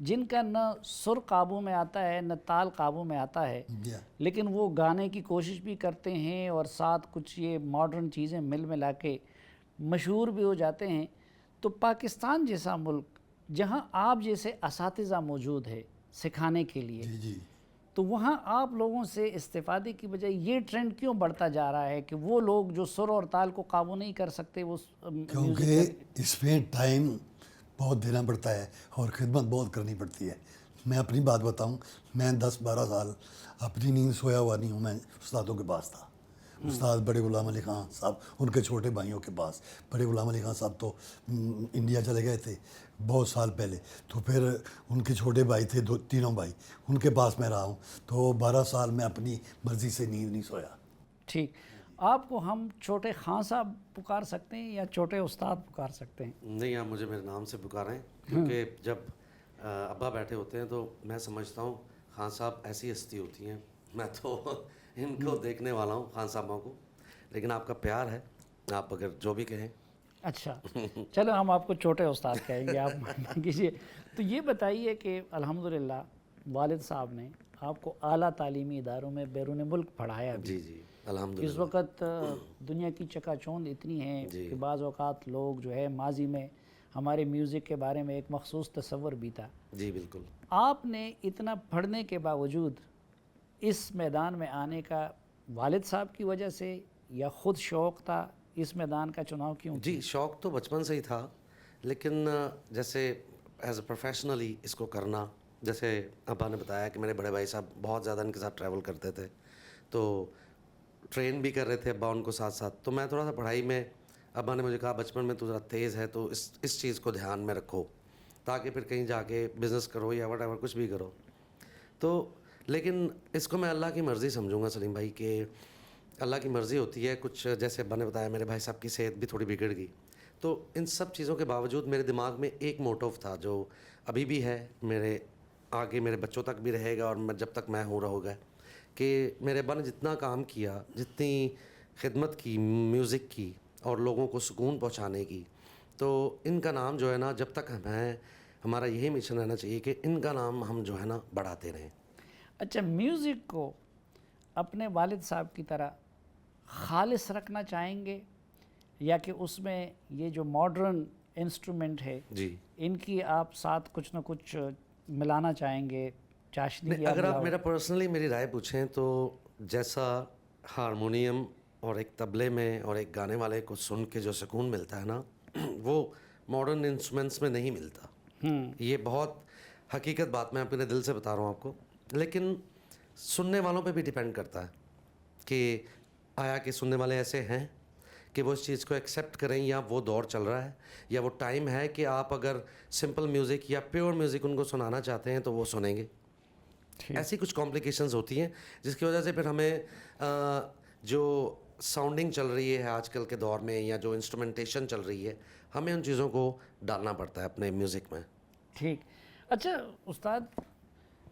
جن کا نہ سر قابو میں آتا ہے نہ تال قابو میں آتا ہے، لیکن وہ گانے کی کوشش بھی کرتے ہیں اور ساتھ کچھ یہ ماڈرن چیزیں ملا کے مشہور بھی ہو جاتے ہیں. تو پاکستان جیسا ملک جہاں آپ جیسے اساتذہ موجود ہے سکھانے کے لیے، جی جی تو وہاں آپ لوگوں سے استفادے کی بجائے یہ ٹرینڈ کیوں بڑھتا جا رہا ہے کہ وہ لوگ جو سر اور تال کو قابو نہیں کر سکتے وہ کیونکہ اس میں ٹائم بہت دینا پڑتا ہے اور خدمت بہت کرنی پڑتی ہے. میں اپنی بات بتاؤں، میں 10-12 سال اپنی نیند سویا ہوا نہیں ہوں. میں استادوں کے پاس تھا. استاد بڑے غلام علی خان صاحب، ان کے چھوٹے بھائیوں کے پاس. بڑے غلام علی خان صاحب تو انڈیا چلے گئے تھے بہت سال پہلے، تو پھر ان کے چھوٹے بھائی تھے، تینوں بھائی، ان کے پاس میں رہا ہوں. تو 12 سال میں اپنی مرضی سے نیند نہیں سویا. ٹھیک. آپ کو ہم چھوٹے خان صاحب پکار سکتے ہیں یا چھوٹے استاد پکار سکتے ہیں؟ نہیں، آپ مجھے میرے نام سے پکاریں، کیونکہ جب ابا بیٹھے ہوتے ہیں تو میں سمجھتا ہوں خان صاحب ایسی ہستی ہوتی ہیں، میں تو ان کو دیکھنے والا ہوں خان صاحبوں کو، لیکن آپ کا پیار ہے، آپ اگر جو بھی کہیں. اچھا چلو ہم آپ کو چھوٹے استاد کہیں گے، آپ کسی. تو یہ بتائیے کہ الحمدللہ والد صاحب نے آپ کو اعلیٰ تعلیمی اداروں میں بیرون ملک پڑھایا بھی. جی جی الحمدللہ. اس وقت دنیا کی چکا چوند اتنی ہے کہ بعض اوقات لوگ جو ہے ماضی میں ہمارے میوزک کے بارے میں ایک مخصوص تصور بھی تھا. جی بالکل. آپ نے اتنا پڑھنے کے باوجود اس میدان میں آنے کا والد صاحب کی وجہ سے یا خود شوق تھا؟ اس میدان کا چناؤ کیوں؟ جی شوق تو بچپن سے ہی تھا، لیکن جیسے ایز اے پروفیشنلی اس کو کرنا، جیسے ابا نے بتایا کہ میرے بڑے بھائی صاحب بہت زیادہ ان کے ساتھ ٹریول کرتے تھے، تو ٹرین بھی کر رہے تھے ابا ان کو ساتھ ساتھ. تو میں تھوڑا سا پڑھائی میں، ابا نے مجھے کہا بچپن میں تو ذرا تیز ہے تو اس چیز کو دھیان میں رکھو تاکہ پھر کہیں جا کے بزنس کرو یا وٹ ایور کچھ بھی کرو. تو لیکن اس کو میں اللہ کی مرضی سمجھوں گا سلیم بھائی، کہ اللہ کی مرضی ہوتی ہے. کچھ جیسے ابا نے بتایا میرے بھائی صاحب کی صحت بھی تھوڑی بگڑ گئی، تو ان سب چیزوں کے باوجود میرے دماغ میں ایک موٹو تھا جو ابھی بھی ہے، میرے آگے میرے بچوں تک بھی رہے گا اور جب تک میں ہوں رہوں گا، کہ میرے ابا نے جتنا کام کیا، جتنی خدمت کی میوزک کی اور لوگوں کو سکون پہنچانے کی، تو ان کا نام جو ہے نا جب تک ہمارا یہی مشن رہنا چاہیے کہ ان کا نام ہم جو ہے نا بڑھاتے رہیں. اچھا، میوزک کو اپنے والد صاحب کی طرح خالص رکھنا چاہیں گے یا کہ اس میں یہ جو ماڈرن انسٹرومنٹ ہے جی ان کی آپ ساتھ کچھ نہ کچھ ملانا چاہیں گے؟ چاشنی نہیں، اگر آپ میرا پرسنلی میری رائے پوچھیں تو جیسا ہارمونیم اور ایک طبلے میں اور ایک گانے والے کو سن کے جو سکون ملتا ہے نا، وہ ماڈرن انسٹرومنٹس میں نہیں ملتا. یہ بہت حقیقت بات میں اپنے دل سے بتا رہا ہوں آپ کو. لیکن سننے والوں پہ بھی ڈیپینڈ کرتا ہے کہ آیا کہ سننے والے ایسے ہیں کہ وہ اس چیز کو ایکسیپٹ کریں، یا وہ دور چل رہا ہے، یا وہ ٹائم ہے کہ آپ اگر سمپل میوزک یا پیور میوزک ان کو سنانا چاہتے ہیں تو وہ سنیں گے. ایسی کچھ کمپلیکیشنز ہوتی ہیں جس کی وجہ سے پھر ہمیں جو ساؤنڈنگ چل رہی ہے آج کل کے دور میں یا جو انسٹرومنٹیشن چل رہی ہے، ہمیں ان چیزوں کو ڈالنا پڑتا ہے اپنے میوزک میں. ٹھیک. اچھا استاد،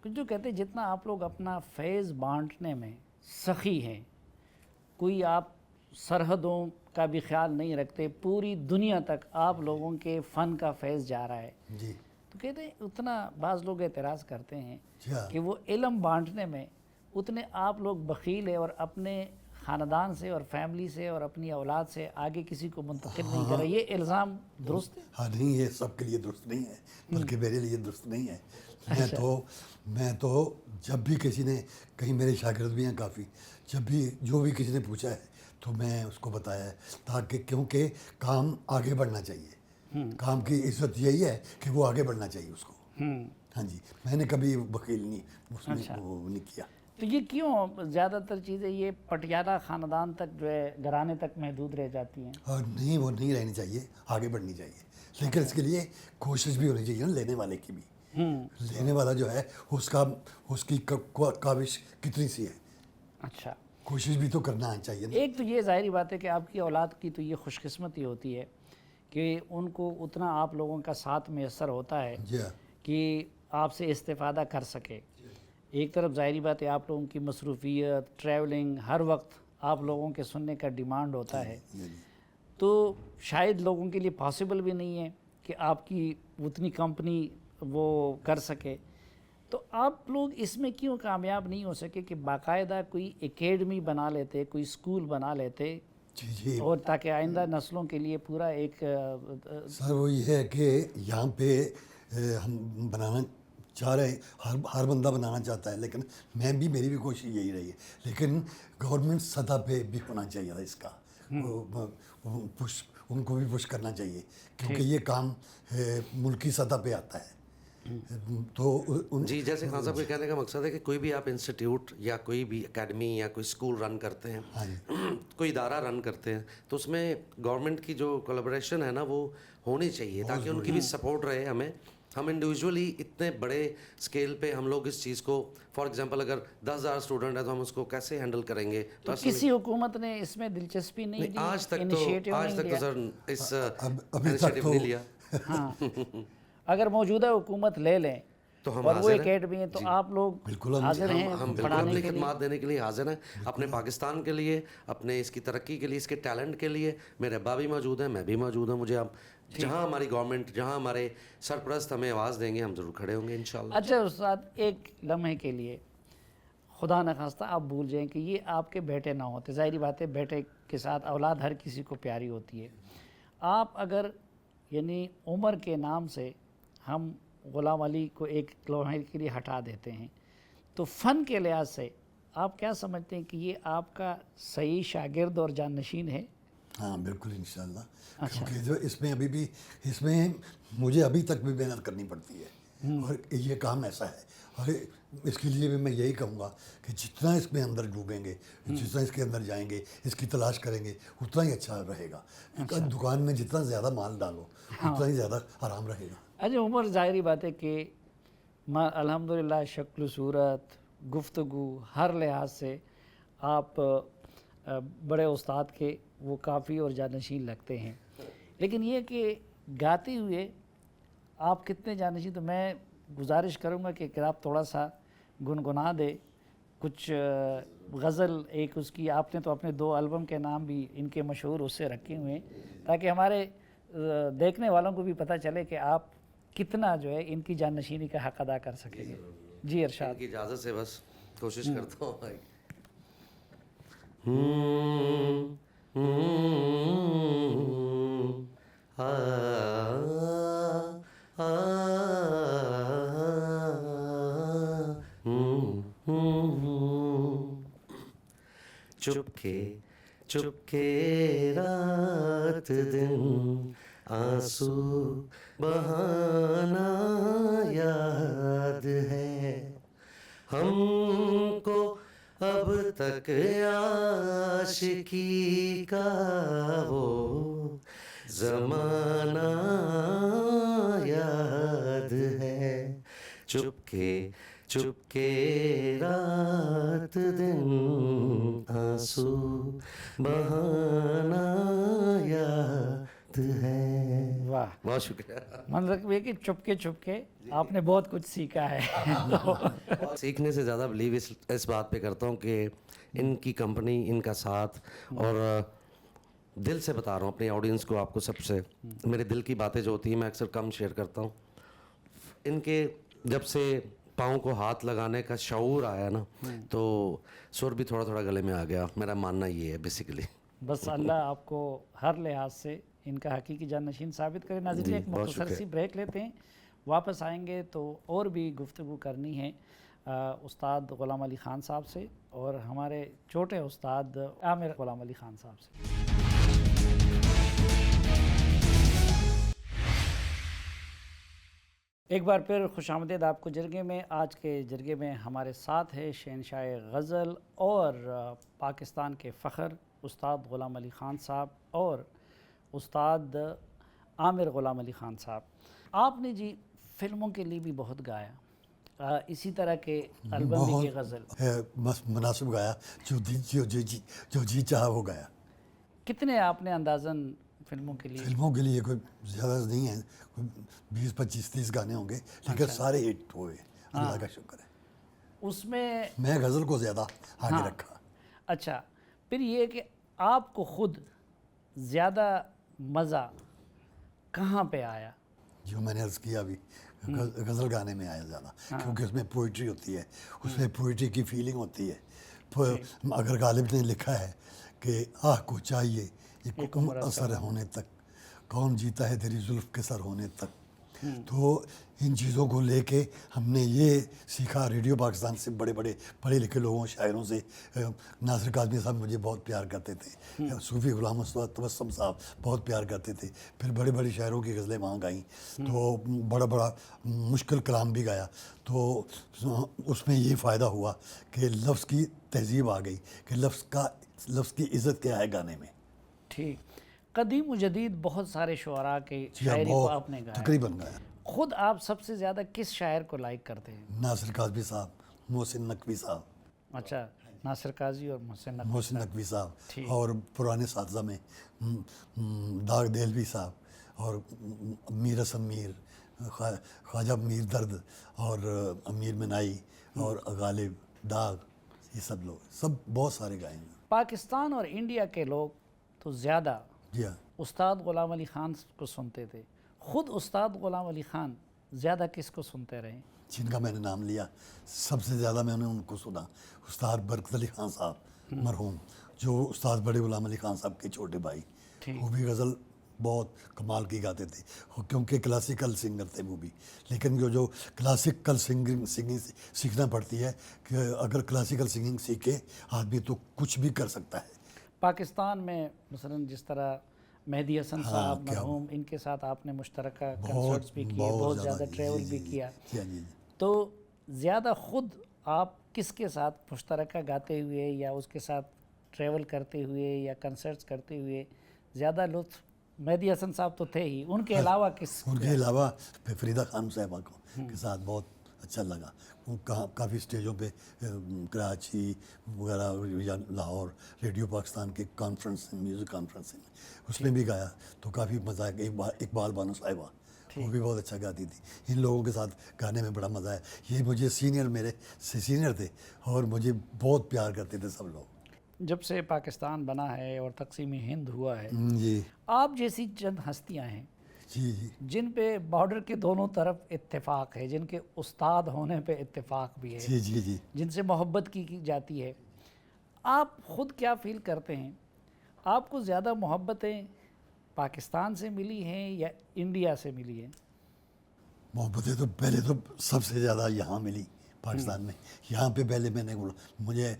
جو کہتے ہیں جتنا آپ لوگ اپنا فیض بانٹنے میں سخی ہیں، کوئی آپ سرحدوں کا بھی خیال نہیں رکھتے، پوری دنیا تک آپ لوگوں کے فن کا فیض جا رہا ہے. جی تو کہتے ہیں اتنا بعض لوگ اعتراض کرتے ہیں کیا کہ وہ علم بانٹنے میں اتنے آپ لوگ بخیل ہیں اور اپنے خاندان سے اور فیملی سے اور اپنی اولاد سے آگے کسی کو منتقل نہیں کر رہے. یہ الزام درست ہے؟ ہاں نہیں، یہ سب کے لیے درست نہیں ہے، بلکہ میرے لیے درست نہیں ہے. میں تو جب بھی کسی نے، کہیں میرے شاگرد بھی ہیں کافی، جب بھی جو بھی کسی نے پوچھا ہے تو میں اس کو بتایا ہے، تاکہ کیونکہ کام آگے بڑھنا چاہیے. کام کی عزت یہی ہے کہ وہ آگے بڑھنا چاہیے اس کو. ہاں جی، میں نے کبھی بخیل نہیں اس میں وہ نہیں کیا. تو یہ کیوں زیادہ تر چیزیں یہ پٹیالہ خاندان تک جو ہے گھرانے تک محدود رہ جاتی ہیں؟ اور نہیں، وہ نہیں رہنی چاہیے، آگے بڑھنی چاہیے. لیکن اس کے لیے کوشش بھی ہونی چاہیے نا لینے والے کی بھی. لینے والا جو ہے اس کی کاوش کتنی سی ہے. اچھا، کوشش بھی تو کرنا چاہیے نا. ایک تو یہ ظاہری بات ہے کہ آپ کی اولاد کی تو یہ خوش قسمتی ہوتی ہے کہ ان کو اتنا آپ لوگوں کا ساتھ میسر ہوتا ہے جی ہاں. کہ آپ سے استفادہ کر سکے. ایک طرف ظاہری بات ہے آپ لوگوں کی مصروفیت، ٹریولنگ، ہر وقت آپ لوگوں کے سننے کا ڈیمانڈ ہوتا ہے، تو شاید لوگوں کے لیے پاسبل بھی نہیں ہے کہ آپ کی اتنی کمپنی وہ کر سکے. تو آپ لوگ اس میں کیوں کامیاب نہیں ہو سکے کہ باقاعدہ کوئی اکیڈمی بنا لیتے, کوئی اسکول بنا لیتے, جی جی اور تاکہ آئندہ نسلوں کے لیے پورا ایک سر وہ یہ ہے کہ یہاں پہ ہم بنانا چاہ رہے ہیں, ہر بندہ بنانا چاہتا ہے, لیکن میری بھی کوشش یہی رہی ہے, لیکن گورنمنٹ سطح پہ بھی ہونا چاہیے تھا اس کا, ان کو بھی پش کرنا چاہیے, کیونکہ یہ کام ملکی سطح پہ آتا ہے. تو جی جیسے خان صاحب کے کہنے کا مقصد ہے کہ کوئی بھی آپ انسٹیٹیوٹ یا کوئی بھی اکیڈمی یا کوئی اسکول رن کرتے ہیں, کوئی ادارہ رن کرتے ہیں, تو اس میں گورنمنٹ کی جو کولابریشن ہے نا وہ ہونی چاہیے, تاکہ ان کی بھی سپورٹ رہے ہمیں. ہم انڈیویجولی اتنے بڑے اسکیل پہ ہم لوگ اس چیز کو, فار ایگزامپل اگر 10,000 اسٹوڈنٹ ہے تو ہم اس کو کیسے ہینڈل کریں گے. تو کسی حکومت نے اس میں دلچسپی نہیں دی, آج تک انیشیٹو نہیں تو لیا؟ سر اس ابھی تک انیشیٹو تو نہیں لیا. ہاں, اگر موجودہ حکومت لے لیں تو ہم اور وہ حاضر ہیں. اکیڈمی ہے تو آپ لوگ حاضر ہیں ہم بالکل پڑھانے اپنی کے لیے؟ خدمات دینے کے لیے حاضر ہیں, اپنے پاکستان کے لیے, اپنے اس کی ترقی کے لیے, اس کے ٹیلنٹ کے لیے. میرے ابا بھی موجود ہیں, میں بھی موجود ہوں. مجھے آپ جہاں ہماری گورنمنٹ, جہاں ہمارے سرپرست ہمیں آواز دیں گے, ہم ضرور کھڑے ہوں گے انشاءاللہ. اچھا استاد, ایک لمحے کے لیے خدا نخواستہ آپ بھول جائیں کہ یہ آپ کے بیٹے نہ ہوتے, ظاہری بات ہے بیٹے کے ساتھ اولاد ہر کسی کو پیاری ہوتی ہے. آپ اگر یعنی عمر کے نام سے ہم غلام علی کو ایک لمحے کے لیے ہٹا دیتے ہیں, تو فن کے لحاظ سے آپ کیا سمجھتے ہیں کہ یہ آپ کا صحیح شاگرد اور جانشین ہے؟ ہاں بالکل انشاءاللہ, کیونکہ جو اس میں مجھے ابھی تک بھی محنت کرنی پڑتی ہے, اور یہ کام ایسا ہے, اور اس کے لیے بھی میں یہی کہوں گا کہ جتنا اس میں اندر ڈوبیں گے, جتنا اس کے اندر جائیں گے, اس کی تلاش کریں گے, اتنا ہی اچھا رہے گا. دکان میں جتنا زیادہ مال ڈالو اتنا ہی زیادہ آرام رہے گا. اچھا عمر, ظاہری بات ہے کہ الحمدللہ شکل و صورت, گفتگو, ہر لحاظ سے آپ بڑے استاد کے وہ کافی اور جانشین لگتے ہیں, لیکن یہ کہ گاتے ہوئے آپ کتنے جانشین, تو میں گزارش کروں گا کہ آپ تھوڑا سا گنگنا دے کچھ غزل. ایک اس کی آپ نے تو اپنے 2 البم کے نام بھی ان کے مشہور اس سے رکھے ہوئے ہیں, تاکہ ہمارے دیکھنے والوں کو بھی پتہ چلے کہ آپ کتنا جو ہے ان کی جانشینی کا حق ادا کر سکیں گے. جی ارشاد. کی اجازت سے بس کوشش کرتا ہوں. چپکے چپکے رات دن آنسو بہانا یاد ہے ہم کو اب تک عاشقی کا وہ زمانہ یاد ہے. چپکے چپکے رات دن آنسو بہانا یاد ہے. واہ, بہت شکریہ. من رکھو یہ کہ چپکے چپکے آپ نے بہت کچھ سیکھا ہے. سیکھنے سے زیادہ بلیو اس بات پہ کرتا ہوں کہ ان کی کمپنی, ان کا ساتھ, اور دل سے بتا رہا ہوں اپنی آڈینس کو, آپ کو سب سے میرے دل کی باتیں جو ہوتی ہیں میں اکثر کم شیئر کرتا ہوں. ان کے جب سے پاؤں کو ہاتھ لگانے کا شعور آیا نا, تو سر بھی تھوڑا تھوڑا گلے میں آ گیا. میرا ماننا یہ ہے بیسیکلی. بس اللہ آپ کو ہر لحاظ سے ان کا حقیقی جانشین ثابت کرے. ناظرین ایک مختصر سی بریک لیتے ہیں, واپس آئیں گے تو اور بھی گفتگو کرنی ہے استاد غلام علی خان صاحب سے اور ہمارے چھوٹے استاد عامر غلام علی خان صاحب سے. ایک بار پھر خوش آمدید آپ کو جرگے میں. آج کے جرگے میں ہمارے ساتھ ہے شہنشاہ غزل اور پاکستان کے فخر استاد غلام علی خان صاحب اور استاد عامر غلام علی خان صاحب. آپ نے جی فلموں کے لیے بھی بہت گایا, اسی طرح کے البم بھی کی غزل مناسب گایا, جو جی چاہا وہ گایا. کتنے آپ نے اندازاً فلموں کے لیے؟ فلموں کے لیے کوئی زیادہ نہیں ہے, 20 25 30 گانے ہوں گے, لیکن سارے ہٹ ہوئے, اللہ کا شکر ہے. اس میں غزل کو زیادہ آگے رکھا. اچھا, پھر یہ کہ آپ کو خود زیادہ مزہ کہاں پہ آیا؟ جو میں نے عرض کیا ابھی, غزل گانے میں آیا زیادہ، کیونکہ اس میں پوئٹری ہوتی ہے، اس میں پوئٹری کی فیلنگ ہوتی ہے. اگر غالب نے لکھا ہے کہ آہ کو چاہیے ایک عمر اثر ہونے تک، کون جیتا ہے تیری زلف کے سر ہونے تک، تو ان چیزوں کو لے کے ہم نے یہ سیکھا ریڈیو پاکستان سے، بڑے بڑے پڑھے لکھے لوگوں، شاعروں سے. ناصر کاظمی صاحب مجھے بہت پیار کرتے تھے، صوفی غلام تبسم صاحب بہت پیار کرتے تھے. پھر بڑے بڑے شاعروں کی غزلیں وہاں گائیں، تو بڑا بڑا مشکل کلام بھی گایا. تو اس میں یہ فائدہ ہوا کہ لفظ کی تہذیب آ گئی، کہ لفظ کی عزت کیا ہے گانے میں. ٹھیک. قدیم و جدید بہت سارے شعراء کے شاعری کو آپ نے گایا. تقریباً گایا. خود آپ سب سے زیادہ کس شاعر کو لائک کرتے ہیں؟ ناصر کاظمی صاحب، محسن نقوی صاحب. اچھا، ناصر قاضی اور محسن نقوی صاحب، اور پرانے اساتذہ میں داغ دہلوی صاحب، اور میر حسن میر، خواجہ میر درد، اور امیر منائی، اور غالب، داغ، یہ سب لوگ، سب بہت سارے گائے ہیں. پاکستان اور انڈیا کے لوگ تو زیادہ جی ہاں. استاد غلام علی خان کو سنتے تھے. خود استاد غلام علی خان زیادہ کس کو سنتے رہے؟ جن کا میں نے نام لیا سب سے زیادہ میں نے ان کو سنا. استاد برکت علی خان صاحب مرحوم، جو استاد بڑے غلام علی خان صاحب کے چھوٹے بھائی، وہ بھی غزل بہت کمال کی گاتے تھے، کیونکہ کلاسیکل سنگر تھے وہ بھی. لیکن جو کلاسیکل سنگنگ سیکھنا پڑتی ہے، کہ اگر کلاسیکل سنگنگ سیکھے آدمی تو کچھ بھی کر سکتا ہے. پاکستان میں مثلا جس طرح مہدی حسن صاحب مرحوم، ان کے ساتھ آپ نے مشترکہ کنسرٹس بھی کیے، بہت زیادہ ٹریول بھی کیا، تو زیادہ خود آپ کس کے ساتھ مشترکہ گاتے ہوئے یا اس کے ساتھ ٹریول کرتے ہوئے یا کنسرٹس کرتے ہوئے زیادہ لطف؟ مہدی حسن صاحب تو تھے ہی، ان کے علاوہ کس؟ ان کے علاوہ فریدہ خان صاحبہ کے ساتھ بہت اچھا لگا. کافی اسٹیجوں پہ، کراچی وغیرہ یا لاہور، ریڈیو پاکستان کے کانفرنس، میوزک کانفرنس میں اس میں بھی گایا، تو کافی مزہ آیا. اقبال بانو صاحبہ وہ بھی بہت اچھا گاتی تھی. ان لوگوں کے ساتھ گانے میں بڑا مزہ آیا. یہ مجھے میرے سے سینئر تھے، اور مجھے بہت پیار کرتے تھے سب لوگ. جب سے پاکستان بنا ہے اور تقسیم ہند ہوا ہے، جی آپ جیسی چند ہستیاں ہیں جی جی جن پہ بارڈر کے دونوں طرف اتفاق ہے، جن کے استاد ہونے پہ اتفاق بھی ہے، جی جی جی جن سے محبت کی جاتی ہے، آپ خود کیا فیل کرتے ہیں؟ آپ کو زیادہ محبتیں پاکستان سے ملی ہیں یا انڈیا سے ملی ہیں؟ محبتیں تو پہلے تو سب سے زیادہ یہاں ملی، پاکستان میں. یہاں پہ پہلے میں نے مجھے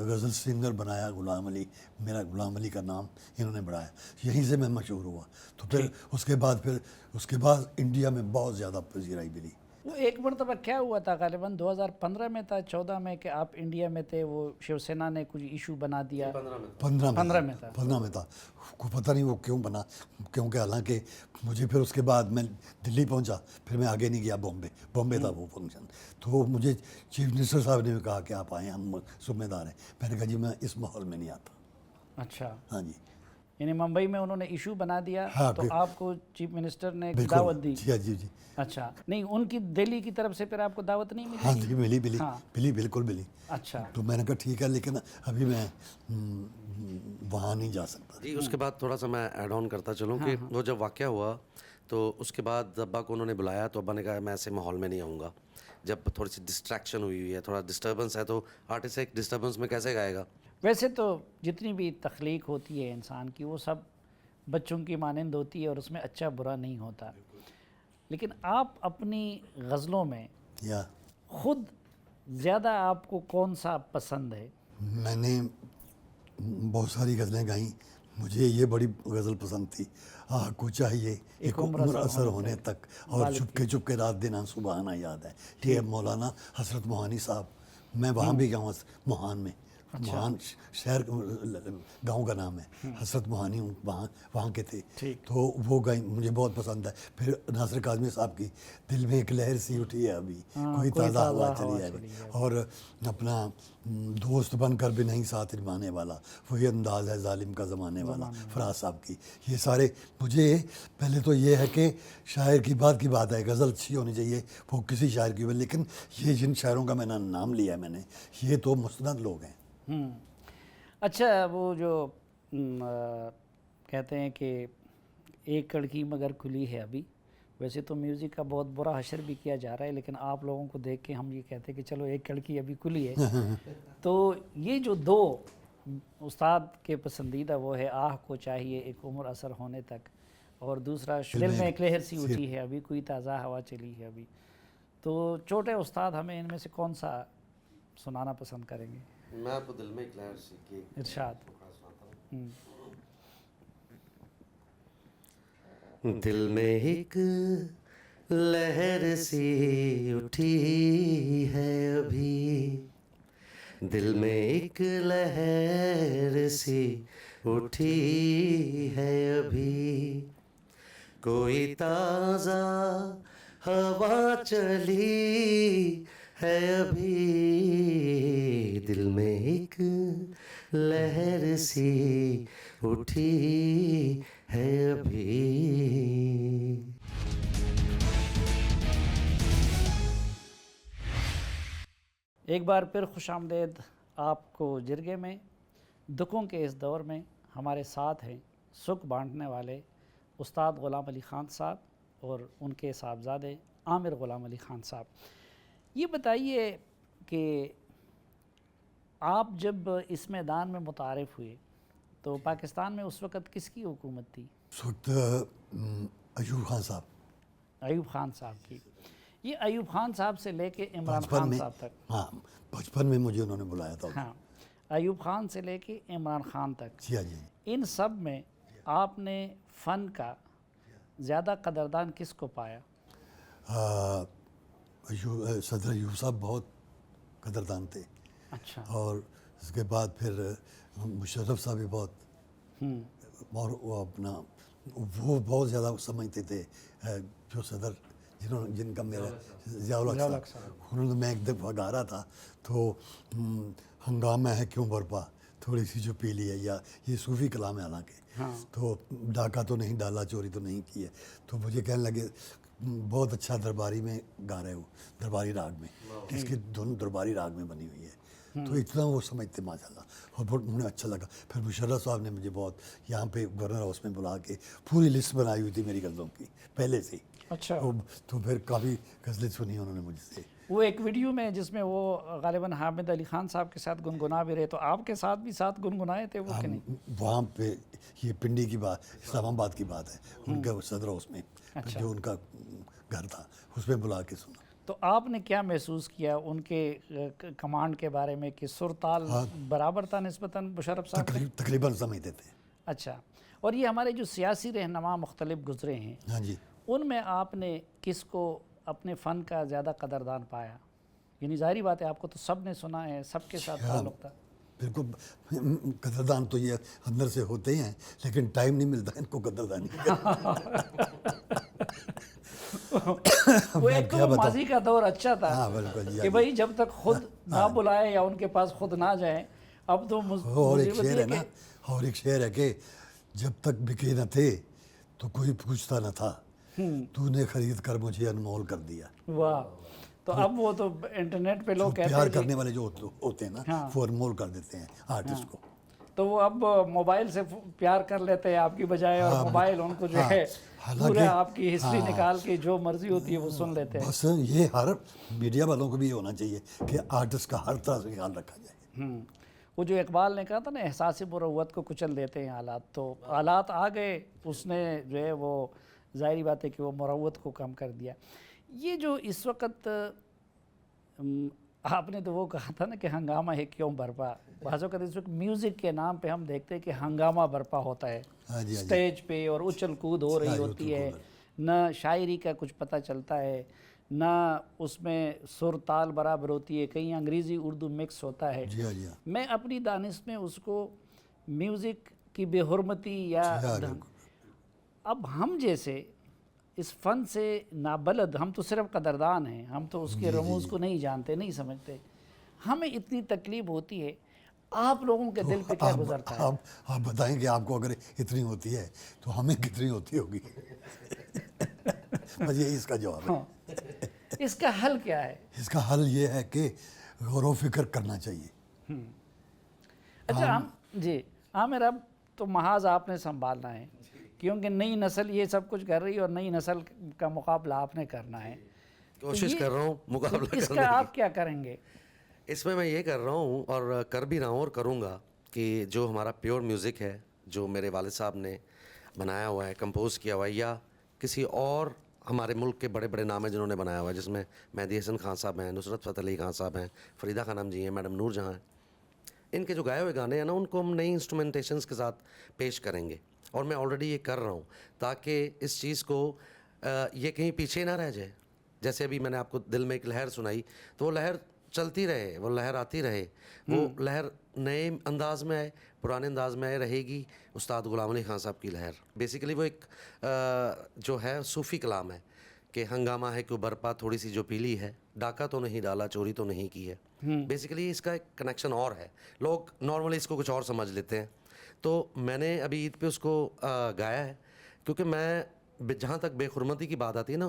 غزل سنگر بنایا غلام علی، میرا غلام علی کا نام انہوں نے بڑھایا، یہیں سے میں مشہور ہوا. تو پھر اس کے بعد انڈیا میں بہت زیادہ پذیرائی ملی. وہ ایک مرتبہ کیا ہوا تھا، غالباً 2015 میں تھا، 14 میں، کہ آپ انڈیا میں تھے، وہ شیو سینا نے کچھ ایشو بنا دیا. 15 میں تھا. کو پتہ نہیں وہ کیوں بنا، کیونکہ حالانکہ مجھے پھر اس کے بعد میں دلی پہنچا، پھر میں آگے نہیں گیا. بامبے تھا وہ فنکشن. تو مجھے چیف منسٹر صاحب نے کہا کہ آپ آئیں، ہم ذمہ دار ہیں. میں نے کہا جی میں اس ماحول میں نہیں آتا. اچھا، ہاں جی. یعنی ممبئی میں انہوں نے ایشو بنا دیا تو آپ کو چیف منسٹر نے دعوت دی؟ جی جی. اچھا، نہیں ان کی دہلی کی طرف سے پھر آپ کو دعوت نہیں ملی؟ ہاں جی ملی بالکل ملی. اچھا، تو میں نے کہا ٹھیک ہے، لیکن ابھی میں وہاں نہیں جا سکتا. جی اس کے بعد تھوڑا سا میں ایڈ آن کرتا چلوں کہ وہ جب واقعہ ہوا تو اس کے بعد ابا کو انہوں نے بلایا، تو ابا نے کہا میں ایسے ماحول میں نہیں آؤں گا. جب تھوڑی سی ڈسٹریکشن ہوئی ہے، تھوڑا ڈسٹربنس ہے، تو آرٹسٹ ایک ڈسٹربنس میں کیسے گائے گا؟ ویسے تو جتنی بھی تخلیق ہوتی ہے انسان کی، وہ سب بچوں کی مانند ہوتی ہے اور اس میں اچھا برا نہیں ہوتا. لیکن آپ اپنی غزلوں میں خود زیادہ آپ کو کون سا پسند ہے؟ میں نے بہت ساری غزلیں گائیں. مجھے یہ بڑی غزل پسند تھی، آہ کو چاہیے ایک عمر اثر ہونے تک، اور چپ کے رات دن آنسو بہانا یاد ہے. یہ مولانا حسرت موہانی صاحب. میں وہاں بھی گیا ہوں، موہان میں. موہان شہر گاؤں کا نام ہے، حسرت موہانی وہاں کے تھے. تو وہ گائیں مجھے بہت پسند ہے. پھر ناصر کاظمی صاحب کی دل میں ایک لہر سی اٹھی ہے ابھی، کوئی تازہ ہوا چلی ہے، اور اپنا دوست بن کر بھی نہیں ساتھ نبھانے والا، وہی انداز ہے ظالم کا زمانے والا، فراز صاحب کی. یہ سارے مجھے پہلے تو یہ ہے کہ شاعر کی بات ہے، غزل اچھی ہونی چاہیے، وہ کسی شاعر کی، لیکن یہ جن شاعروں کا میں نے نام لیا ہے میں نے، یہ تو مستند لوگ ہیں. اچھا، وہ جو کہتے ہیں کہ ایک کڑکی مگر کھلی ہے ابھی، ویسے تو میوزک کا بہت برا حشر بھی کیا جا رہا ہے، لیکن آپ لوگوں کو دیکھ کے ہم یہ کہتے ہیں کہ چلو ایک کڑکی ابھی کھلی ہے. تو یہ جو دو استاد کے پسندیدہ وہ ہے آہ کو چاہیے ایک عمر اثر ہونے تک، اور دوسرا دل میں ایک لہر سی اٹھی ہے ابھی کوئی تازہ ہوا چلی ہے ابھی. تو چھوٹے استاد ہمیں ان میں سے کون سا سنانا پسند کریں گے؟ میں آپ کو دل میں ایک لہر سی کی ارشاد. دل میں ایک لہر سی اٹھی ہے ابھی، دل میں ایک لہر سی اٹھی ہے ابھی، کوئی تازہ ہوا چلی ہے ابھی، دل میں ایک لہر سی اٹھی ہے ابھی. ایک بار پھر خوش آمدید آپ کو جرگے میں. دکھوں کے اس دور میں ہمارے ساتھ ہیں سکھ بانٹنے والے استاد غلام علی خان صاحب اور ان کے صاحبزادے عامر غلام علی خان صاحب. یہ بتائیے کہ آپ جب اس میدان میں متعارف ہوئے تو پاکستان میں اس وقت کس کی حکومت تھی؟ اس وقت ایوب خان صاحب. ایوب خان صاحب کی. یہ ایوب خان صاحب سے لے کے عمران بچپن خان میں، صاحب تک. ہاں بچپن میں مجھے انہوں نے بلایا تھا. ہاں، ایوب خان سے لے کے عمران خان تک، جی ہاں جی. ان سب میں آپ نے فن کا زیادہ قدردان کس کو پایا؟ صدر ایوب صاحب بہت قدردان تھے. اچھا. اور اس کے بعد پھر مشرف صاحب بھی بہت، اور وہ اپنا وہ بہت زیادہ سمجھتے تھے جو صدر جن کا میرا ضیاء الحق صاحب. انہوں نے، میں ایک دفعہ گا رہا تھا تو ہنگامہ ہے کیوں برپا تھوڑی سی جو پی لی ہے، یا یہ صوفی کلام ہے حالانکہ، تو ڈاکہ تو نہیں ڈالا چوری تو نہیں کی ہے. تو مجھے کہنے لگے بہت اچھا درباری میں گا رہے ہو، درباری راگ میں، اس کی دھن درباری راگ میں بنی ہوئی ہے. تو اتنا وہ سمجھتے ماشاء اللہ، اور بہت انہیں اچھا لگا. پھر مشرف صاحب نے مجھے بہت یہاں پہ گورنر ہاؤس میں بلا کے پوری لسٹ بنائی ہوئی تھی میری غزلوں کی پہلے سے. اچھا. تو پھر کافی غزلیں سنی انہوں نے مجھ سے. وہ ایک ویڈیو میں جس میں وہ غالباً حامد علی خان صاحب کے ساتھ گنگنا بھی رہے، تو آپ کے ساتھ بھی ساتھ گنگنائے تھے وہ کہ نہیں؟ وہاں پہ یہ پنڈی کی بات، اسلام آباد کی بات ہے، ان کا صدر ہاؤس میں جو ان کا گھر تھا اس میں بلا کے سنا. تو آپ نے کیا محسوس کیا ان کے کمانڈ کے بارے میں کہ سر تال برابر تھا نسبتاً مشرف صاحب؟ تقریباً سمجھتے تھے. اچھا. اور یہ ہمارے جو سیاسی رہنما مختلف گزرے ہیں، ہاں جی، ان میں آپ نے کس کو اپنے فن کا زیادہ قدردان پایا؟ یعنی ظاہری بات ہے آپ کو تو سب نے سنا ہے، سب کے ساتھ تعلق تھا. بالکل قدردان تو یہ اندر سے ہوتے ہی ہیں، لیکن ٹائم نہیں ملتا ان کو قدردانی کا. وہ ایک تو ماضی کا دور اچھا تھا کہ بھائی جب تک خود نہ بلائے یا ان کے پاس خود نہ جائیں. اب تو اور ایک شعر ہے نا، اور ایک شعر ہے کہ جب تک بکے نہ تھے تو کوئی پوچھتا نہ تھا، تو نے خرید کر مجھے انمول کر دیا. واہ. تو اب وہ تو انٹرنیٹ پہ لوگ کہتے ہیں پیار کرنے والے جو ہوتے ہیں نا وہ انمول کر دیتے ہیں آرٹسٹ کو. تو وہ اب موبائل سے پیار کر لیتے ہیں آپ کی بجائے، اور موبائل ان کو جو ہے پورا آپ کی ہسٹری نکال کے جو مرضی ہوتی ہے وہ سن لیتے ہیں. بس یہ ہر میڈیا والوں کو بھی یہ ہونا چاہیے کہ آرٹسٹ کا ہر طرح سے خیال رکھا جائے. وہ جو اقبال نے کہا تھا نا احساس مروت کو کچل دیتے ہیں حالات، تو حالات آ گئے، اس نے جو ہے وہ ظاہری بات ہے کہ وہ مروت کو کم کر دیا. یہ جو اس وقت آپ نے تو وہ کہا تھا نا کہ ہنگامہ ہے کیوں برپا، بعض اوقات اس وقت میوزک کے نام پہ ہم دیکھتے ہیں کہ ہنگامہ برپا ہوتا ہے سٹیج پہ، اور اچھل کود ہو رہی ہوتی ہے، نہ شاعری کا کچھ پتہ چلتا ہے، نہ اس میں سر تال برابر ہوتی ہے، کہیں انگریزی اردو مکس ہوتا ہے. میں اپنی دانش میں اس کو میوزک کی بے حرمتی یا اب ہم جیسے اس فن سے نابلد، ہم تو صرف قدردان ہیں، ہم تو اس کے رموز کو نہیں جانتے، نہیں سمجھتے، ہمیں اتنی تکلیف ہوتی ہے. آپ لوگوں کے دل پہ کیا گزرتا ہے؟ آپ بتائیں کہ آپ کو اگر اتنی ہوتی ہے تو ہمیں کتنی ہوتی ہوگی. بس یہی اس کا جواب ہے. اس کا حل کیا ہے؟ اس کا حل یہ ہے کہ غور و فکر کرنا چاہیے. اچھا جی عامر، اب تو محاذ آپ نے سنبھالنا ہے، کیونکہ نئی نسل یہ سب کچھ کر رہی ہے اور نئی نسل کا مقابلہ آپ نے کرنا ہے. کوشش کر رہا ہوں مقابلہ اس کرنے کا کی. آپ کیا کریں گے؟ اس میں یہ کر رہا ہوں اور کر بھی رہا ہوں اور کروں گا کہ جو ہمارا پیور میوزک ہے جو میرے والد صاحب نے بنایا ہوا ہے, کمپوز کیا ہوا ہے, یا کسی اور ہمارے ملک کے بڑے بڑے نام ہیں جنہوں نے بنایا ہوا ہے, جس میں مہدی حسن خان صاحب ہیں, نصرت فتح علی خان صاحب ہیں, فریدہ خانم جی ہیں, میڈم نور جہاں ہیں, ان کے جو گائے ہوئے گانے ہیں نا ان کو ہم نئی انسٹرومنٹیشنز کے ساتھ پیش کریں گے. اور میں آلریڈی یہ کر رہا ہوں تاکہ اس چیز کو یہ کہیں پیچھے نہ رہ جائے. جیسے ابھی میں نے آپ کو دل میں ایک لہر سنائی, تو وہ لہر چلتی رہے, وہ لہر آتی رہے, وہ لہر نئے انداز میں آئے, پرانے انداز میں آئے, رہے گی استاد غلام علی خان صاحب کی لہر. بیسیکلی وہ ایک جو ہے صوفی کلام ہے کہ ہنگامہ ہے کہ برپا تھوڑی سی جو پیلی ہے, ڈاکہ تو نہیں ڈالا, چوری تو نہیں کی ہے. بیسیکلی اس کا ایک کنیکشن اور ہے, لوگ نارملی اس کو کچھ اور سمجھ لیتے ہیں. تو میں نے ابھی عید پہ اس کو گایا ہے, کیونکہ میں جہاں تک بے حرمتی کی بات آتی ہے نا,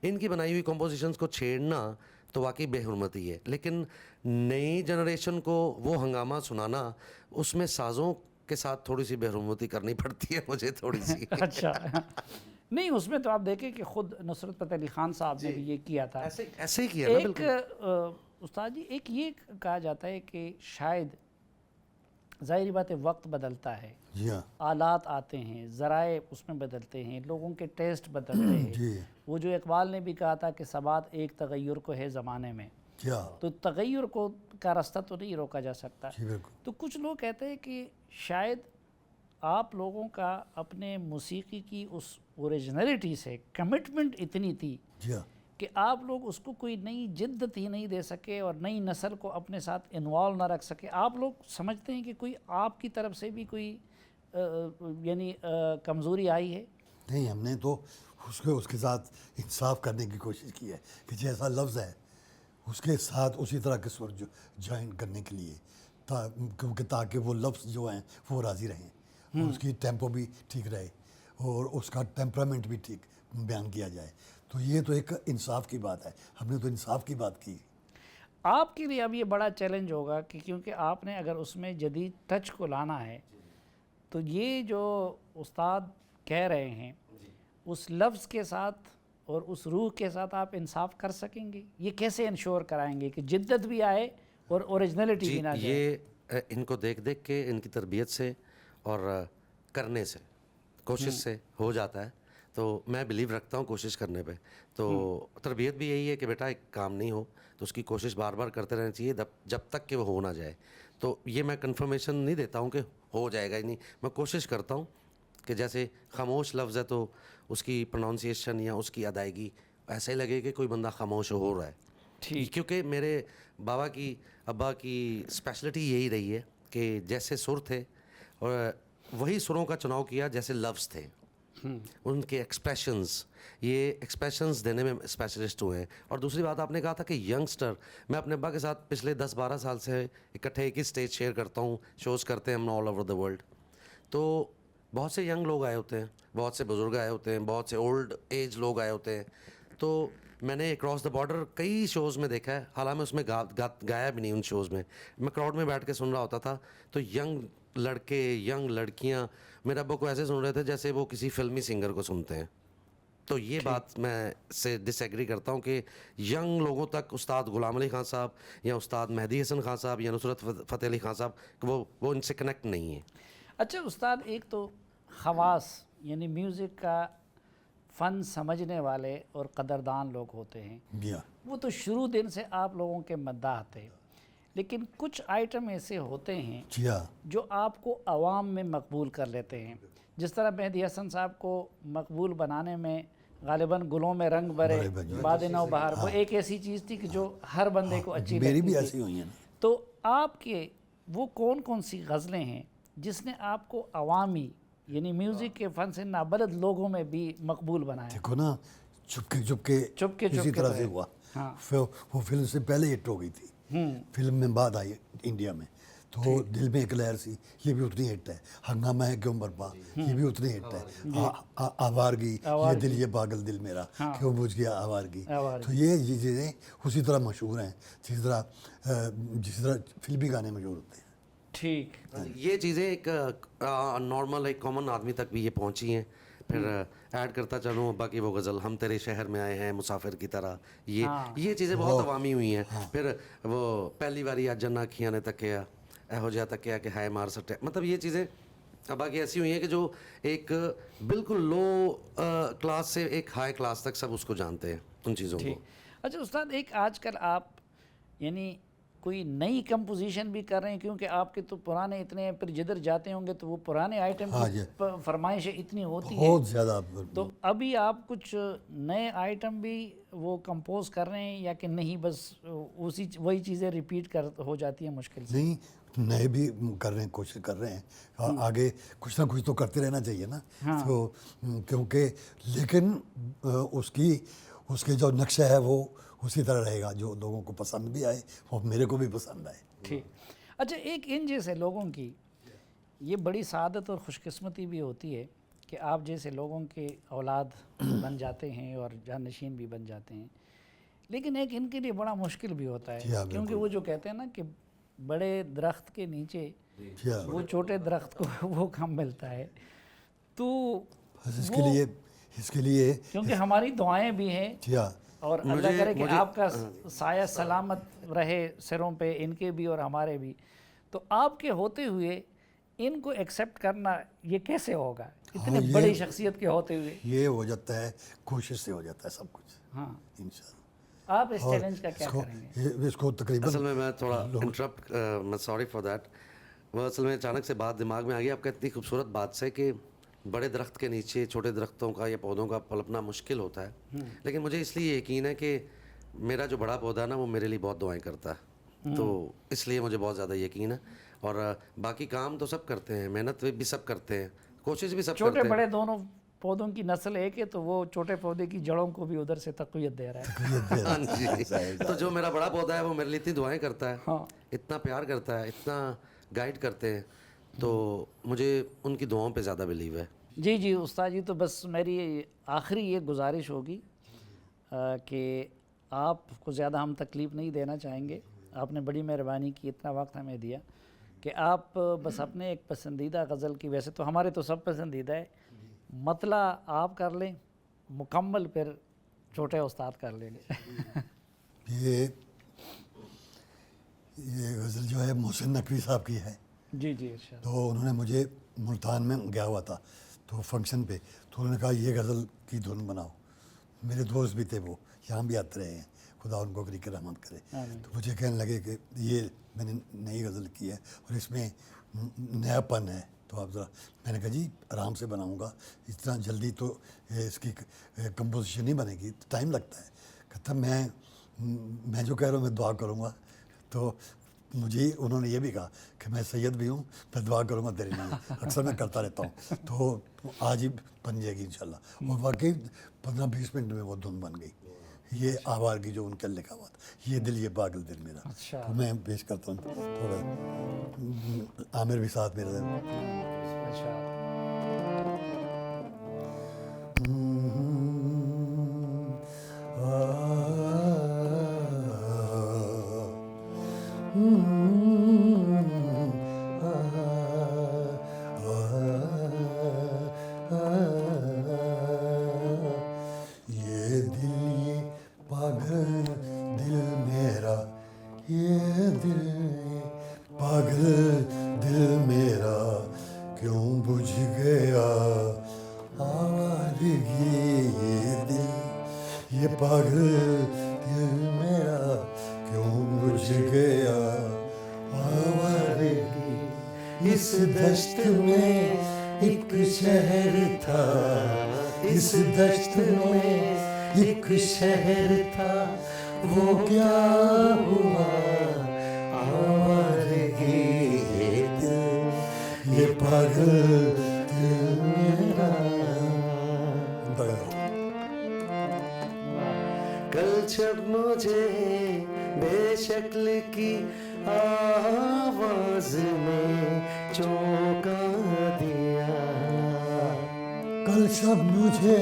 ان کی بنائی ہوئی کمپوزیشنز کو چھیڑنا تو واقعی بے حرمتی ہے, لیکن نئی جنریشن کو وہ ہنگامہ سنانا, اس میں سازوں کے ساتھ تھوڑی سی بے حرمتی کرنی پڑتی ہے مجھے تھوڑی سی. اچھا نہیں, اس میں تو آپ دیکھیں کہ خود نصرت فتح علی خان صاحب نے بھی یہ کیا تھا. ایسے ہی کیا نا. ایک استاد جی, ایک یہ کہا جاتا ہے کہ شاید ظاہری بات ہے وقت بدلتا ہے, جی ہاں آلات آتے ہیں, ذرائع اس میں بدلتے ہیں, لوگوں کے ٹیسٹ بدلتے ہیں. جی وہ جو اقبال نے بھی کہا تھا کہ ثبات ایک تغیر کو ہے زمانے میں, کیا تو تغیر کو کا راستہ تو نہیں روکا جا سکتا. جی بالکل. تو کچھ لوگ کہتے ہیں کہ شاید آپ لوگوں کا اپنے موسیقی کی اس اوریجنلٹی سے کمٹمنٹ اتنی تھی جی ہاں کہ آپ لوگ اس کو کوئی نئی جدت ہی نہیں دے سکے اور نئی نسل کو اپنے ساتھ انوالو نہ رکھ سکے. آپ لوگ سمجھتے ہیں کہ کوئی آپ کی طرف سے بھی کوئی یعنی کمزوری آئی ہے؟ نہیں, ہم نے تو اس کے ساتھ انصاف کرنے کی کوشش کی ہے کہ جیسا لفظ ہے اس کے ساتھ اسی طرح کے سور جوائن کرنے کے لیے, کیونکہ تاکہ وہ لفظ جو ہیں وہ راضی رہیں, اور اس کی ٹیمپو بھی ٹھیک رہے اور اس کا ٹیمپرامنٹ بھی ٹھیک بیان کیا جائے. تو یہ تو ایک انصاف کی بات ہے, ہم نے تو انصاف کی بات کی. آپ کے لیے اب یہ بڑا چیلنج ہوگا کہ کیونکہ آپ نے اگر اس میں جدید ٹچ کو لانا ہے, تو یہ جو استاد کہہ رہے ہیں اس لفظ کے ساتھ اور اس روح کے ساتھ آپ انصاف کر سکیں گے؟ یہ کیسے انشور کرائیں گے کہ جدت بھی آئے اور اوریجنلٹی بھی نہ جائے؟ یہ ان کو دیکھ دیکھ کے, ان کی تربیت سے اور کرنے سے, کوشش سے ہو جاتا ہے. تو میں بلیو رکھتا ہوں کوشش کرنے پہ. تو تربیت بھی یہی ہے کہ بیٹا ایک کام نہیں ہو تو اس کی کوشش بار بار کرتے رہنا چاہیے جب تک کہ وہ ہو نہ جائے. تو یہ میں کنفرمیشن نہیں دیتا ہوں کہ ہو جائے گا ہی نہیں, میں کوشش کرتا ہوں کہ جیسے خاموش لفظ ہے تو اس کی پروننسیشن یا اس کی ادائیگی ایسا ہی لگے کہ کوئی بندہ خاموش ہو رہا ہے. ٹھیک. کیونکہ میرے بابا کی ابا کی اسپیشلٹی یہی رہی ہے کہ جیسے سر تھے اور وہی سروں کا چناؤ کیا جیسے لفظ تھے. ان کے ایکسپریشنز, یہ ایکسپریشنز دینے میں اسپیشلسٹ ہوئے ہیں. اور دوسری بات آپ نے کہا تھا کہ ینگسٹر, میں اپنے ابا کے ساتھ پچھلے 10-12 سال سے اکٹھے ایک ہی اسٹیج شیئر کرتا ہوں, شوز کرتے ہیں ہم آل اوور دا ورلڈ. تو بہت سے ینگ لوگ آئے ہوتے ہیں, بہت سے بزرگ آئے ہوتے ہیں, بہت سے اولڈ ایج لوگ آئے ہوتے ہیں. تو میں نے اکراس دا بارڈر کئی شوز میں دیکھا ہے, حالانکہ میں اس میں گایا بھی نہیں ان شوز میں, میں کراؤڈ میں بیٹھ کے سن رہا ہوتا تھا. تو ینگ لڑکے, ینگ لڑکیاں میرے ابا کو ایسے سن رہے تھے جیسے وہ کسی فلمی سنگر کو سنتے ہیں. تو یہ بات میں سے ڈس ایگری کرتا ہوں کہ ینگ لوگوں تک استاد غلام علی خان صاحب یا استاد مہدی حسن خان صاحب یا نصرت فتح علی خان صاحب وہ ان سے کنیکٹ نہیں ہیں. اچھا استاد, ایک تو خواص یعنی میوزک کا فن سمجھنے والے اور قدردان لوگ ہوتے ہیں, وہ تو شروع دن سے آپ لوگوں کے مداح تھے. لیکن کچھ آئٹم ایسے ہوتے ہیں جو آپ کو عوام میں مقبول کر لیتے ہیں. جس طرح مہدی حسن صاحب کو مقبول بنانے میں غالباً گلوں میں رنگ برے, باد نو بہار, وہ ایک ایسی چیز تھی کہ جو ہر بندے کو اچھی لگتی تھی. تو آپ کے وہ کون کون سی غزلیں ہیں جس نے آپ کو عوامی یعنی میوزک کے فن سے نابلد لوگوں میں بھی مقبول بنایا؟ دیکھو نا, چپکے اسی طرح سے ہوا. وہ فلم سے پہلے ہٹ ہو گئی تھی, فلم میں بعد آئی انڈیا میں. تو دل میں ایک لہر سی, یہ بھی اتنی ہٹ ہے. ہنگامہ ہے کیوں برپا, یہ بھی اتنی ہٹ ہے. آوارگی, یہ دل یہ پاگل دل میرا کیوں بجھ گیا آوارگی. تو یہ چیزیں اسی طرح مشہور ہیں جس طرح فلمی گانے مشہور ہوتے ہیں. ٹھیک. یہ چیزیں ایک نارمل ایک کامن آدمی تک بھی یہ پہنچی ہیں. پھر ایڈ کرتا چلوں ابا کی وہ غزل ہم تیرے شہر میں آئے ہیں مسافر کی طرح، یہ چیزیں بہت عوامی ہوئی ہیں. پھر وہ پہلی باری اج جنا اکھیاں نے تکیا ایہو جہا تکیا کہ ہائے مار سٹیا، مطلب یہ چیزیں ابا کی ایسی ہوئی ہیں کہ جو ایک بالکل لو کلاس سے ایک ہائی کلاس تک سب اس کو جانتے ہیں ان چیزوں کو. اچھا استاد، ایک آج کل آپ یعنی کوئی نئی کمپوزیشن بھی کر رہے ہیں، کیونکہ آپ کے تو پرانے اتنے ہیں، پھر جدھر جاتے ہوں گے تو وہ پرانے آئٹم کی فرمائشیں اتنی ہوتی ہیں بہت زیادہ. تو ابھی آپ کچھ نئے آئٹم بھی وہ کمپوز کر رہے ہیں یا کہ نہیں، بس وہی چیزیں ریپیٹ ہو جاتی ہیں مشکل سے؟ نہیں، نئے بھی کر رہے ہیں، کوشش کر رہے ہیں، آگے کچھ نہ کچھ تو کرتے رہنا چاہیے نا. تو کیونکہ لیکن اس کے جو نقشہ ہے وہ اسی طرح رہے گا، جو لوگوں کو پسند بھی آئے اور میرے کو بھی پسند آئے. ٹھیک. اچھا، ایک ان جیسے لوگوں کی یہ بڑی سعادت اور خوش قسمتی بھی ہوتی ہے کہ آپ جیسے لوگوں کے اولاد بن جاتے ہیں اور جانشین بھی بن جاتے ہیں، لیکن ایک ان کے لیے بڑا مشکل بھی ہوتا ہے، کیونکہ وہ جو کہتے ہیں نا کہ بڑے درخت کے نیچے وہ چھوٹے درخت کو وہ کم ملتا ہے. تو اس کے لیے کیونکہ ہماری دعائیں بھی ہیں اور اللہ کرے کہ آپ کا سایہ سلامت رہے سروں پہ، ان کے بھی اور ہمارے بھی. تو آپ کے ہوتے ہوئے ان کو ایکسیپٹ کرنا یہ کیسے ہوگا، اتنے بڑی شخصیت کے ہوتے ہوئے؟ یہ ہو جاتا ہے، کوشش سے ہو جاتا ہے سب کچھ. ہاں انشاءاللہ. آپ اس چیلنج کا کیا کریں گے؟ اس کو تقریباً اصل میں تھوڑا انٹرپٹ، میں سوری فار دیٹ، وہ اصل میں اچانک سے بات دماغ میں آ گئی آپ کا اتنی خوبصورت بات سے کہ بڑے درخت کے نیچے چھوٹے درختوں کا یا پودوں کا پلپنا مشکل ہوتا ہے، لیکن مجھے اس لیے یقین ہے کہ میرا جو بڑا پودا ہے نا وہ میرے لیے بہت دعائیں کرتا ہے، تو اس لیے مجھے بہت زیادہ یقین ہے. اور باقی کام تو سب کرتے ہیں، محنت بھی سب کرتے ہیں، کوشش بھی سب کرتے ہیں. چھوٹے بڑے دونوں پودوں کی نسل ایک ہے تو وہ چھوٹے پودے کی جڑوں کو بھی ادھر سے تقویت دے رہا ہے. ہاں جی. تو جو میرا بڑا پودا ہے وہ میرے لیے اتنی دعائیں کرتا ہے، اتنا پیار کرتا ہے، اتنا گائیڈ کرتے ہیں، تو مجھے ان کی دعاؤں پہ زیادہ بلیو ہے. جی استاد جی، تو بس میری آخری یہ گزارش ہوگی کہ آپ کو زیادہ ہم تکلیف نہیں دینا چاہیں گے. آپ نے بڑی مہربانی کی، اتنا وقت ہمیں دیا کہ آپ بس اپنے ایک پسندیدہ غزل کی، ویسے تو ہمارے تو سب پسندیدہ ہے، مطلع آپ کر لیں، مکمل پھر چھوٹے استاد کر لیں گے. یہ غزل جو ہے محسن نقوی صاحب کی ہے. جی ارشاد. تو انہوں نے مجھے ملتان میں گیا ہوا تھا تو فنکشن پہ، تو انہوں نے کہا یہ غزل کی دھن بناؤ. میرے دوست بھی تھے، وہ یہاں بھی آتے رہے ہیں، خدا ان کو کرے رحمت کرے. تو مجھے کہنے لگے کہ یہ میں نے نئی غزل کی ہے اور اس میں نیا پن ہے، تو آپ ذرا، میں نے کہا جی آرام سے بناؤں گا، اتنا جلدی تو اس کی کمپوزیشن نہیں بنے گی، ٹائم لگتا ہے. کہتا میں جو کہہ رہا ہوں میں دعا کروں گا. تو مجھے انہوں نے یہ بھی کہا کہ میں سید بھی ہوں، میں دعا کروں گا تیرے لیے، اکثر میں کرتا رہتا ہوں. تو آج ہی بن جائے گی انشاءاللہ. اور واقعی 15-20 منٹ میں وہ دھن بن گئی. یہ آوار کی جو ان کا لکھا ہوا تھا، یہ دل یہ پاگل دل میرا. تو میں پیش کرتا ہوں تھوڑا، عامر بھی ساتھ میرا. اس دشت میں ایک شہر تھا، اس دشت میں ایک شہر تھا، وہ کیا ہوا آوارگی یہ دل یہ پاگل دل میرا. کل جب مجھے بے شکل کی آواز نے چونکا دیا، کل شب مجھے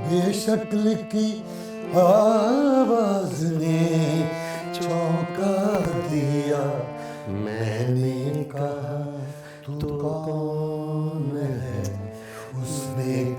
بے شکل کی آواز نے چونکا دیا. میں نے کہا تو کون ہے، اس نے